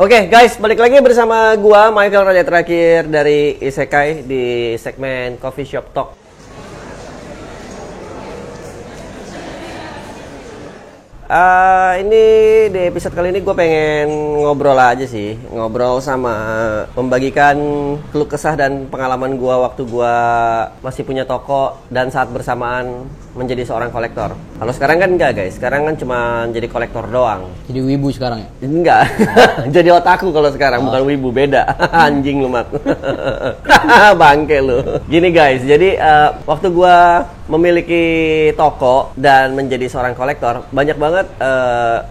Oke guys, balik lagi bersama gua Michael Raja Terakhir dari Isekai di segmen Coffee Shop Talk. Ini di episode kali ini gue pengen ngobrol aja sih, ngobrol sama membagikan keluh kesah dan pengalaman gue waktu gue masih punya toko dan saat bersamaan menjadi seorang kolektor. Kalau sekarang kan enggak guys, sekarang kan cuma jadi kolektor doang. Jadi wibu sekarang ya? Enggak, jadi otaku kalau sekarang, bukan wibu, beda. Anjing lu mat. Bangke lu. Gini guys, jadi waktu gue memiliki toko dan menjadi seorang kolektor, banyak banget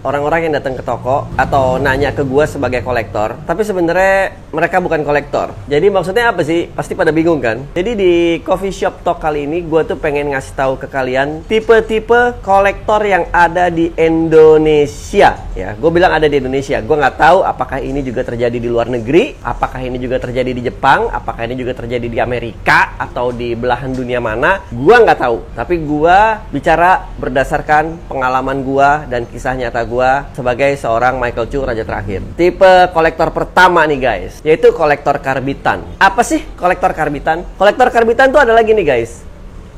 orang-orang yang datang ke toko atau nanya ke gue sebagai kolektor, tapi sebenarnya mereka bukan kolektor. Jadi maksudnya apa sih? Pasti pada bingung kan? Jadi di Coffee Shop Talk kali ini gue tuh pengen ngasih tahu ke kalian tipe-tipe kolektor yang ada di Indonesia. Ya, gue bilang ada di Indonesia. Gue nggak tahu apakah ini juga terjadi di luar negeri, apakah ini juga terjadi di Jepang, apakah ini juga terjadi di Amerika atau di belahan dunia mana. Gue nggak tahu. Tapi gue bicara berdasarkan pengalaman gue dan kisah nyata gue sebagai seorang Michael Chu Raja Terakhir. Tipe kolektor pertama nih guys, yaitu kolektor karbitan. Apa sih kolektor karbitan? Kolektor karbitan tuh adalah gini guys.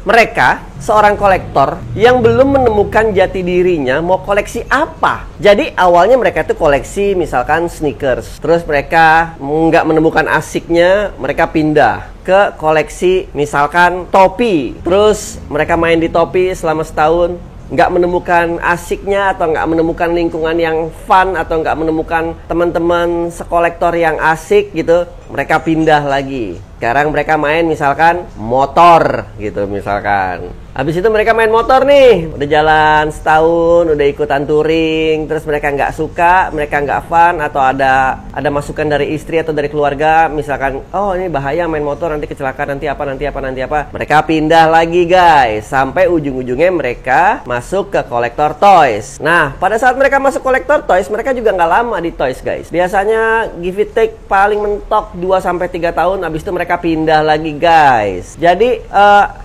Mereka seorang kolektor yang belum menemukan jati dirinya mau koleksi apa. Jadi awalnya mereka tuh koleksi misalkan sneakers. Terus mereka nggak menemukan asiknya, mereka pindah ke koleksi misalkan topi. Terus mereka main di topi selama setahun, nggak menemukan asiknya atau nggak menemukan lingkungan yang fun atau nggak menemukan teman-teman sekolektor yang asik gitu, mereka pindah lagi. Sekarang mereka main misalkan motor gitu misalkan. Habis itu mereka main motor nih, udah jalan setahun, udah ikutan touring, terus mereka nggak suka, mereka nggak fun, atau ada masukan dari istri atau dari keluarga, misalkan, oh ini bahaya main motor, nanti kecelakaan, nanti apa. Mereka pindah lagi guys, sampai ujung-ujungnya mereka masuk ke kolektor toys. Nah, pada saat mereka masuk kolektor toys, mereka juga nggak lama di toys guys. Biasanya give it take paling mentok 2-3 tahun, habis itu mereka pindah lagi guys. Jadi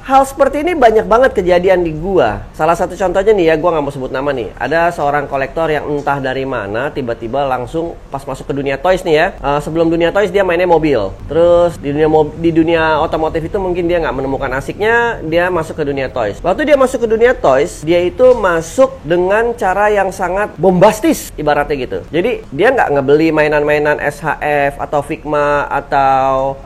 hal seperti ini banyak banget kejadian di gua. Salah satu contohnya nih ya, gua nggak mau sebut nama nih. Ada seorang kolektor yang entah dari mana tiba-tiba langsung pas masuk ke dunia toys nih ya. Sebelum dunia toys dia mainnya mobil. Terus di dunia otomotif itu mungkin dia nggak menemukan asiknya, dia masuk ke dunia toys. Waktu dia masuk ke dunia toys, dia itu masuk dengan cara yang sangat bombastis ibaratnya gitu. Jadi dia nggak ngebeli mainan-mainan SHF atau Figma atau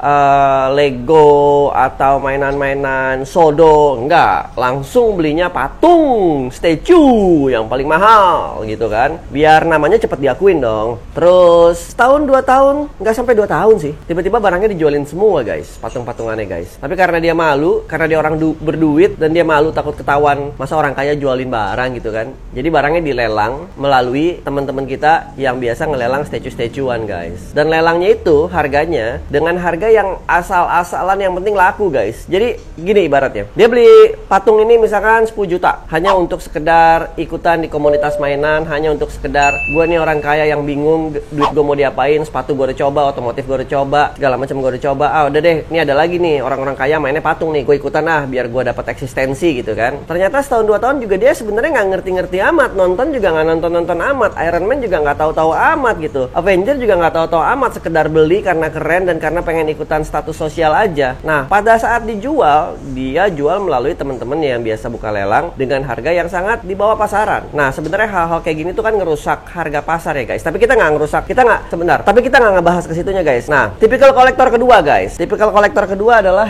Lego atau mainan-mainan Sodo, enggak, langsung belinya patung statue yang paling mahal gitu kan, biar namanya cepet diakuin dong. Terus tahun 2 tahun, nggak sampai 2 tahun sih, tiba-tiba barangnya dijualin semua guys, patung-patungannya guys. Tapi karena dia malu, karena dia orang berduit dan dia malu takut ketahuan, masa orang kaya jualin barang gitu kan. Jadi barangnya dilelang melalui teman-teman kita yang biasa ngelelang statue-statuean guys. Dan lelangnya itu harganya dengan harga yang asal-asalan, yang penting laku guys. Jadi gini ibaratnya, dia beli patung ini misalkan 10 juta hanya untuk sekedar ikutan di komunitas mainan, hanya untuk sekedar gue nih orang kaya yang bingung duit gue mau diapain, sepatu gue udah coba, otomotif gue udah coba, segala macam gue udah coba. Udah deh, ini ada lagi nih orang-orang kaya mainnya patung nih, gue ikutan biar gue dapat eksistensi gitu kan. Ternyata setahun 2 tahun juga dia sebenarnya nggak ngerti-ngerti amat, nonton juga nggak nonton-nonton amat, Iron Man juga nggak tahu-tahu amat gitu, Avenger juga nggak tahu-tahu amat, sekedar beli karena keren dan karena pengen ikutan status sosial aja. Nah, pada saat dijual, dia jual melalui teman-teman yang biasa buka lelang dengan harga yang sangat di bawah pasaran. Nah, sebenarnya hal-hal kayak gini tuh kan ngerusak harga pasar ya guys. Tapi kita nggak ngerusak, tapi kita nggak ngebahas ke situnya guys. Nah, tipikal kolektor kedua guys. Tipikal kolektor kedua adalah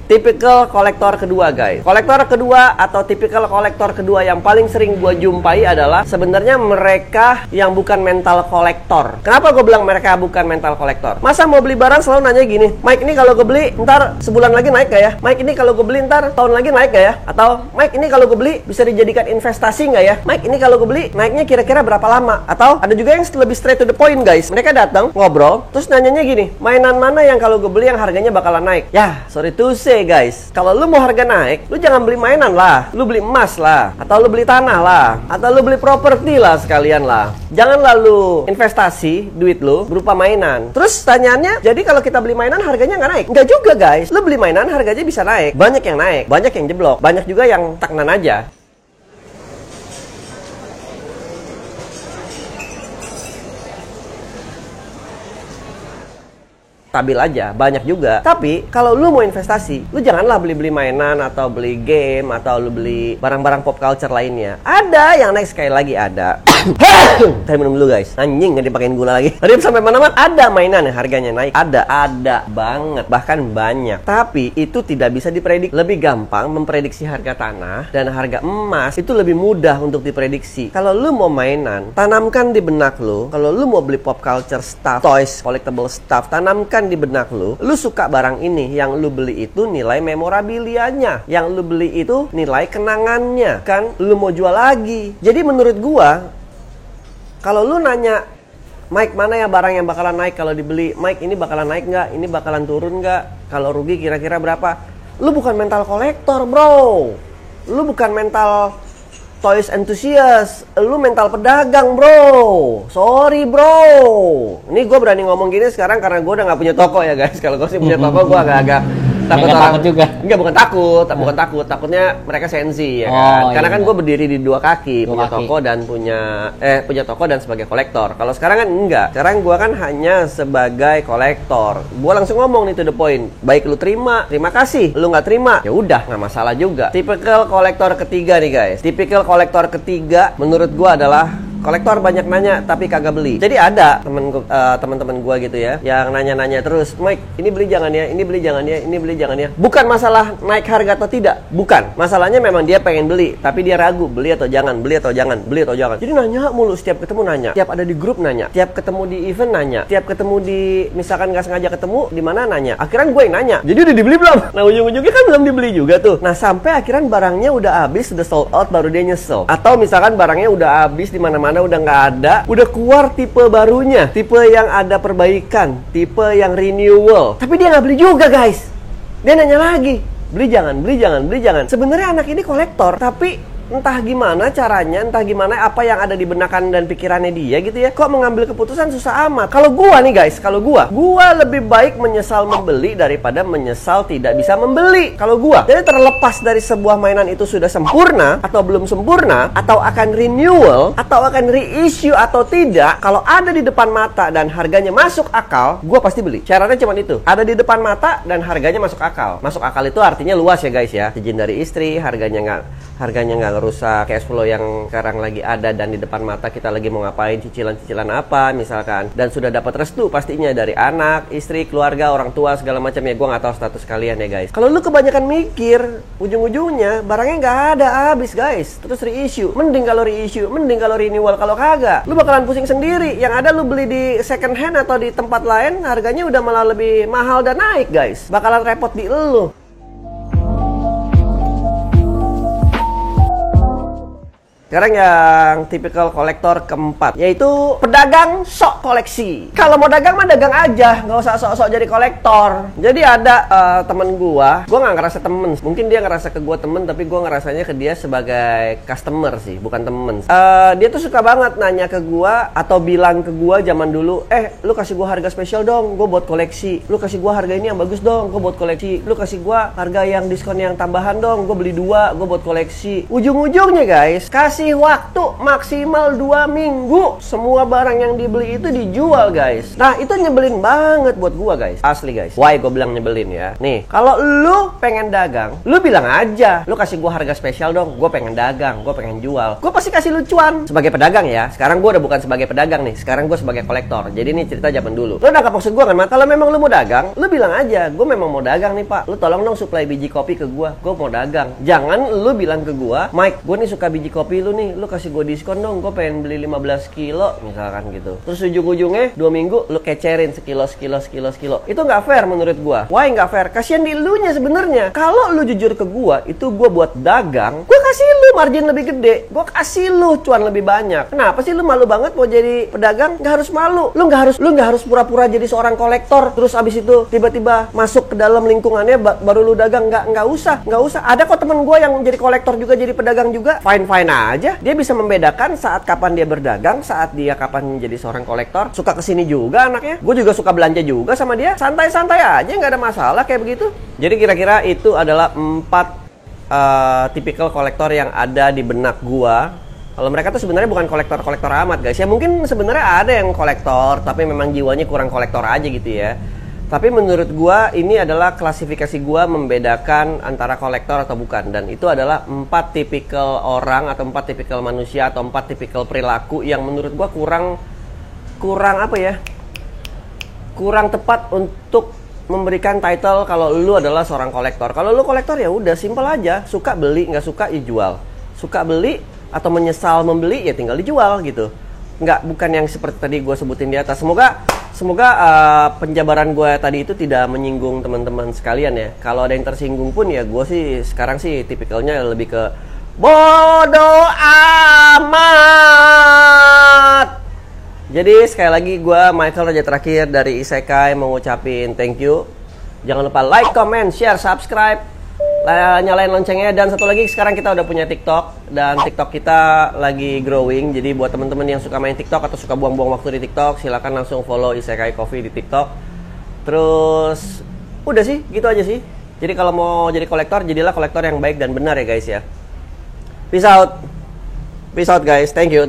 tipikal kolektor kedua guys. Kolektor kedua atau tipikal kolektor kedua yang paling sering gua jumpai adalah sebenarnya mereka yang bukan mental kolektor. Kenapa gue bilang mereka bukan mental kolektor? Masa mau beli barang selalu nanya gini, Mike ini kalau gue beli ntar sebulan lagi naik gak ya? Mike ini kalau gue beli ntar tahun lagi naik gak ya? Atau Mike ini kalau gue beli bisa dijadikan investasi gak ya? Mike ini kalau gue beli naiknya kira-kira berapa lama? Atau ada juga yang lebih straight to the point guys. Mereka datang ngobrol terus nanyanya gini, mainan mana yang kalau gue beli yang harganya bakalan naik? Ya sorry to say guys, kalau lu mau harga naik, lu jangan beli mainan lah, lu beli emas lah, atau lu beli tanah lah, atau lu beli properti lah sekalian lah. Jangan lalu investasi duit lu berupa mainan. Terus tanyaannya, jadi kalau kita beli mainan harganya nggak naik? Nggak juga guys, lu beli mainan harganya bisa naik. Banyak yang naik, banyak yang jeblok, banyak juga yang stagnan aja. stabil aja, banyak juga. Tapi kalau lu mau investasi, lu janganlah beli-beli mainan atau beli game atau lu beli barang-barang pop culture lainnya. Ada yang naik, sekali lagi ada. Saya minum dulu guys. Anjing, nggak dipakein gula lagi. Tadi sampai mana-mana ada mainan yang harganya naik. Ada banget, bahkan banyak. Tapi itu tidak bisa diprediksi. Lebih gampang memprediksi harga tanah dan harga emas itu lebih mudah untuk diprediksi. Kalau lu mau mainan, tanamkan di benak lu. Kalau lu mau beli pop culture stuff, toys, collectible stuff, tanamkan di benak lu suka barang ini, yang lu beli itu nilai memorabilianya, yang lu beli itu nilai kenangannya, kan lu mau jual lagi. Jadi menurut gua, kalau lu nanya, Mike, mana ya barang yang bakalan naik kalau dibeli? Mike, ini bakalan naik nggak? Ini bakalan turun nggak? Kalau rugi kira-kira berapa? Lu bukan mental kolektor, bro. Lu bukan mental toys enthusiast, lu mental pedagang, bro. Sorry, bro. Ini gue berani ngomong gini sekarang karena gue udah nggak punya toko ya guys. Kalau gue sih punya toko, gue agak-agak takut orang. Takut juga. Enggak, bukan takut. Takutnya mereka sensi ya kan. Karena kan gue berdiri di dua kaki, punya toko dan sebagai kolektor. Kalau sekarang kan enggak. Sekarang gue kan hanya sebagai kolektor. Gue langsung ngomong nih to the point. Baik lu terima kasih. Lu nggak terima, ya udah, nggak masalah juga. Tipikal kolektor ketiga nih guys. Tipikal kolektor ketiga menurut gue adalah kolektor banyak nanya tapi kagak beli. Jadi ada teman-teman gua gitu ya yang nanya-nanya terus, Mike, ini beli jangan ya, ini beli jangan ya, ini beli jangan ya. Bukan masalah naik harga atau tidak, bukan. Masalahnya memang dia pengen beli tapi dia ragu beli atau jangan, beli atau jangan, beli atau jangan. Jadi nanya mulu, setiap ketemu nanya, tiap ada di grup nanya, tiap ketemu di event nanya, tiap ketemu di misalkan nggak sengaja ketemu di mana nanya. Akhirnya gue yang nanya. Jadi udah dibeli belum? Nah ujung-ujungnya kan belum dibeli juga tuh. Nah sampai akhirnya barangnya udah habis, udah sold out, baru dia nyesel. Atau misalkan barangnya udah habis di mana-mana, udah nggak ada, udah keluar tipe barunya, tipe yang ada perbaikan, tipe yang renewal, tapi dia nggak beli juga guys. Dia nanya lagi, beli jangan, beli jangan, beli jangan. Sebenarnya anak ini kolektor, tapi entah gimana caranya, entah gimana apa yang ada di benakan dan pikirannya dia gitu ya, kok mengambil keputusan susah amat. Kalau gua nih guys, kalau gua lebih baik menyesal membeli daripada menyesal tidak bisa membeli. Kalau gua, jadi terlepas dari sebuah mainan itu sudah sempurna atau belum sempurna, atau akan renewal, atau akan reissue atau tidak, kalau ada di depan mata dan harganya masuk akal, gua pasti beli. Syaratnya cuma itu, ada di depan mata dan harganya masuk akal. Masuk akal itu artinya luas ya guys ya, izin dari istri, harganya nggak ngerusak cash flow yang sekarang lagi ada, dan di depan mata kita lagi mau ngapain, cicilan-cicilan apa misalkan, dan sudah dapat restu pastinya dari anak, istri, keluarga, orang tua, segala macam ya. Gue nggak tahu status kalian ya guys. Kalau lu kebanyakan mikir, ujung-ujungnya barangnya nggak ada, habis guys, terus reissue. Mending kalau reissue, mending kalau renewal. Kalau kagak, lu bakalan pusing sendiri. Yang ada lu beli di second hand atau di tempat lain, harganya udah malah lebih mahal dan naik guys. Bakalan repot di lu. Sekarang yang tipikal kolektor keempat, yaitu pedagang sok koleksi. Kalau mau dagang mah dagang aja, nggak usah sok-sok jadi kolektor. Jadi ada temen gua nggak ngerasa temen, mungkin dia ngerasa ke gua temen, tapi gua ngerasanya ke dia sebagai customer sih, bukan temen. Dia tuh suka banget nanya ke gua atau bilang ke gua zaman dulu, lu kasih gua harga spesial dong, gua buat koleksi. Lu kasih gua harga ini yang bagus dong, gua buat koleksi. Lu kasih gua harga yang diskon yang tambahan dong, gua beli 2, gua buat koleksi. Ujung-ujungnya guys, kasih waktu maksimal 2 minggu, semua barang yang dibeli itu dijual guys. Nah itu nyebelin banget buat gua guys, asli guys. Why gua bilang nyebelin ya? Nih, kalau lu pengen dagang, lu bilang aja, lu kasih gua harga spesial dong, gua pengen dagang, gua pengen jual. Gua pasti kasih lu cuan sebagai pedagang ya. Sekarang gua udah bukan sebagai pedagang nih, sekarang gua sebagai kolektor. Jadi ini cerita zaman dulu. Lu nangkap maksud gua kan, Mat? Kalau memang lu mau dagang, lu bilang aja, gua memang mau dagang nih Pak, lu tolong dong supply biji kopi ke gua mau dagang. Jangan lu bilang ke gua, Mike, gua nih suka biji kopi lu nih, lu kasih gue diskon dong, gue pengen beli 15 kilo misalkan gitu. Terus ujung-ujungnya 2 minggu lu kecerin sekilo. Itu nggak fair menurut gue. Why nggak fair? Kasian di lu nya sebenarnya. Kalau lu jujur ke gue, itu gue buat dagang, gue kasih lu margin lebih gede, gue kasih lu cuan lebih banyak. Kenapa sih lu malu banget mau jadi pedagang? Nggak harus malu. Lu nggak harus pura-pura jadi seorang kolektor. Terus abis itu tiba-tiba masuk ke dalam lingkungannya baru lu dagang. Nggak usah. Ada kok temen gue yang jadi kolektor juga, jadi pedagang juga. Fine aja. Dia bisa membedakan saat kapan dia berdagang, saat dia kapan menjadi seorang kolektor. Suka kesini juga anaknya. Gue juga suka belanja juga sama dia. Santai-santai aja, nggak ada masalah kayak begitu. Jadi kira-kira itu adalah 4 tipikal kolektor yang ada di benak gua. Kalau mereka tuh sebenarnya bukan kolektor-kolektor amat guys. Ya mungkin sebenarnya ada yang kolektor, tapi memang jiwanya kurang kolektor aja gitu ya. Tapi menurut gua ini adalah klasifikasi gua membedakan antara kolektor atau bukan. Dan itu adalah 4 tipikal orang atau 4 tipikal manusia atau 4 tipikal perilaku yang menurut gua kurang apa ya? Kurang tepat untuk memberikan title kalau lu adalah seorang kolektor. Kalau lu kolektor ya udah simple aja, suka beli, nggak suka ya jual. Suka beli atau menyesal membeli ya tinggal dijual gitu. Bukan yang seperti tadi gue sebutin di atas. Semoga penjabaran gue tadi itu tidak menyinggung teman-teman sekalian ya. Kalau ada yang tersinggung pun ya gue sih sekarang sih tipikalnya lebih ke bodoh amat. Jadi sekali lagi gue Michael Raja Terakhir dari Isekai mau ngucapin thank you. Jangan lupa like, comment, share, subscribe, nyalain loncengnya. Dan satu lagi, sekarang kita udah punya TikTok. Dan TikTok kita lagi growing. Jadi buat teman-teman yang suka main TikTok atau suka buang-buang waktu di TikTok, silakan langsung follow Isekai Coffee di TikTok. Terus udah sih, gitu aja sih. Jadi kalau mau jadi kolektor, jadilah kolektor yang baik dan benar ya guys ya. Peace out. Peace out guys. Thank you.